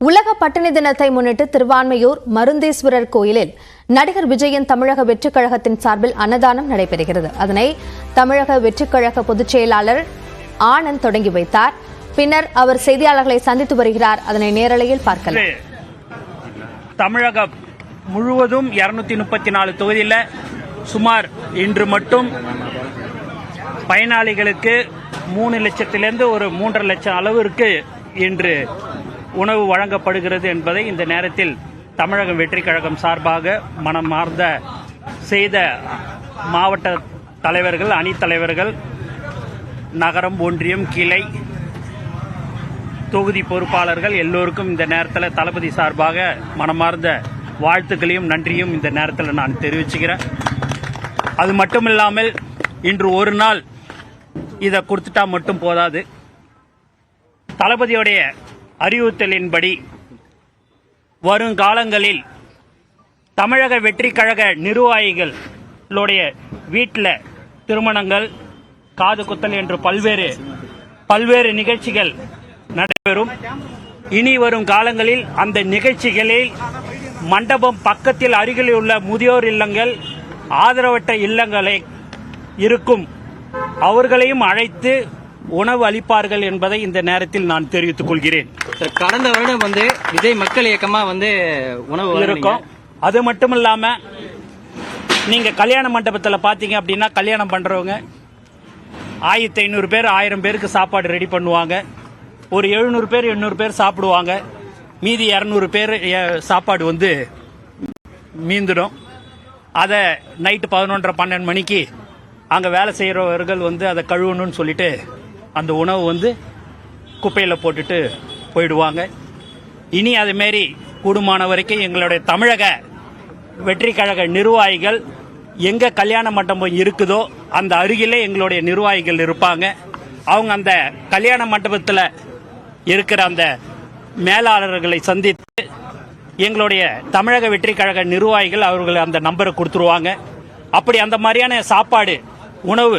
உலக பட்டினி தினத்தை முன்னிட்டு திருவான்மையூர் மருந்தீஸ்வரர் கோயிலில் நடிகர் விஜயின் தமிழக வெற்றிக் கழகத்தின் சார்பில் அன்னதானம் நடைபெறுகிறது. அதனை தமிழக வெற்றிக் கழக பொதுச் செயலாளர் ஆனந்த் தொடங்கி வைத்தார். பின்னர் அவர் செய்தியாளர்களை சந்தித்து வருகிறார். அதனை நேரலையில் பார்க்கலாம். தமிழகம் முழுவதும் 234 தொகுதியில் சுமார் இன்று மட்டும் பயனாளிகளுக்கு 3 லட்சத்திலிருந்து ஒரு 3.5 லட்சம் அளவிற்கு இன்று உணவு வழங்கப்படுகிறது என்பதை இந்த நேரத்தில் தமிழக வெற்றிக் கழகம் சார்பாக மனமார்ந்த செய்த மாவட்ட தலைவர்கள், அணித் தலைவர்கள், நகரம், ஒன்றியம், கிளை, தொகுதி பொறுப்பாளர்கள் எல்லோருக்கும் இந்த நேரத்தில் தளபதி சார்பாக மனமார்ந்த வாழ்த்துக்களையும் நன்றியும் இந்த நேரத்தில் நான் தெரிவிச்சுக்கிறேன். அது மட்டும் இல்லாமல் இன்று ஒரு நாள் இதை கொடுத்துட்டா மட்டும் போதாது. தளபதியுடைய அறிவுறுத்தலின்படி வருங்காலங்களில் தமிழக வெற்றிக் கழக நிர்வாகிகளுடைய வீட்டில் திருமணங்கள், காது குத்தல் என்று பல்வேறு நிகழ்ச்சிகள் நடைபெறும். இனி வரும் காலங்களில் அந்த நிகழ்ச்சிகளில் மண்டபம் பக்கத்தில் அருகில் உள்ள முதியோர் இல்லங்கள், ஆதரவற்ற இல்லங்களை இருக்கும் அவர்களையும் அழைத்து உணவு அளிப்பார்கள் என்பதை இந்த நேரத்தில் நான் தெரிவித்துக் கொள்கிறேன். கடந்த வருடம் விஜய் மக்கள் இயக்கமா உணவு இருக்கும். அது மட்டும் இல்லாம நீங்க கல்யாண மண்டபத்தில் பாத்தீங்க அப்படின்னா கல்யாணம் பண்றவங்க 1500 பேர் 1000 பேருக்கு சாப்பாடு ரெடி பண்ணுவாங்க. ஒரு 700 பேர் 800 பேர் சாப்பிடுவாங்க. மீதி 200 பேர் சாப்பாடு மீந்துடும். அதை நைட்டு 11:30 12 மணிக்கு அங்கே வேலை செய்கிறவர்கள் அதை கழுவணும்னு சொல்லிட்டு அந்த உணவு குப்பையில் போட்டுட்டு போயிடுவாங்க. இனி அதுமாரி கூடுமான வரைக்கும் எங்களுடைய தமிழக வெற்றிக் கழக நிர்வாகிகள் எங்கே கல்யாண மண்டபம் இருக்குதோ அந்த அருகிலே எங்களுடைய நிர்வாகிகள் இருப்பாங்க. அவங்க அந்த கல்யாண மண்டபத்தில் இருக்கிற அந்த மேலாளர்களை சந்தித்து எங்களுடைய தமிழக வெற்றிக் கழக நிர்வாகிகள் அவர்கள் அந்த நம்பரை கொடுத்துருவாங்க. அப்படி அந்த மாதிரியான சாப்பாடு உணவு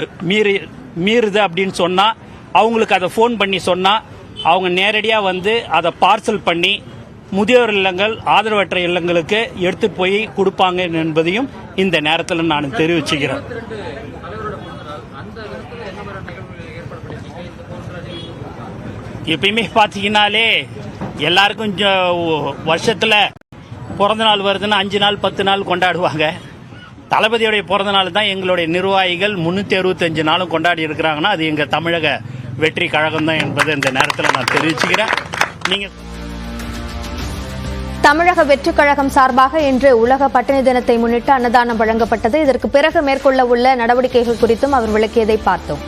மீறுது அப்படின்னு சொன்னால் அவங்களுக்கு அதை ஃபோன் பண்ணி சொன்னால் அவங்க நேரடியாக அதை பார்சல் பண்ணி முதியோர் இல்லங்கள், ஆதரவற்ற இல்லங்களுக்கு எடுத்துட்டு போய் கொடுப்பாங்க என்பதையும் இந்த நேரத்தில் நான் தெரிவிச்சுக்கிறேன். எப்பயுமே பார்த்தீங்கன்னாலே எல்லாருக்கும் வருஷத்தில் பிறந்த நாள் வருதுன்னா 5 நாள் 10 நாள் கொண்டாடுவாங்க. தளபதியுடைய பிறந்த நாள் தான் எங்களுடைய நிர்வாகிகள் 365 நாளும் கொண்டாடி இருக்கிறாங்கன்னா அது எங்கள் தமிழக வெற்றி கழகம் தான் என்பதை இந்த நேரத்தில் நான் தெரிவிச்சுக்கிறேன். தமிழக வெற்றிக் கழகம் சார்பாக இன்று உலக பட்டினி தினத்தை முன்னிட்டு அன்னதானம் வழங்கப்பட்டது. இதற்கு பிறகு மேற்கொள்ள உள்ள நடவடிக்கைகள் குறித்தும் அவர் விளக்கியதை பார்த்தோம்.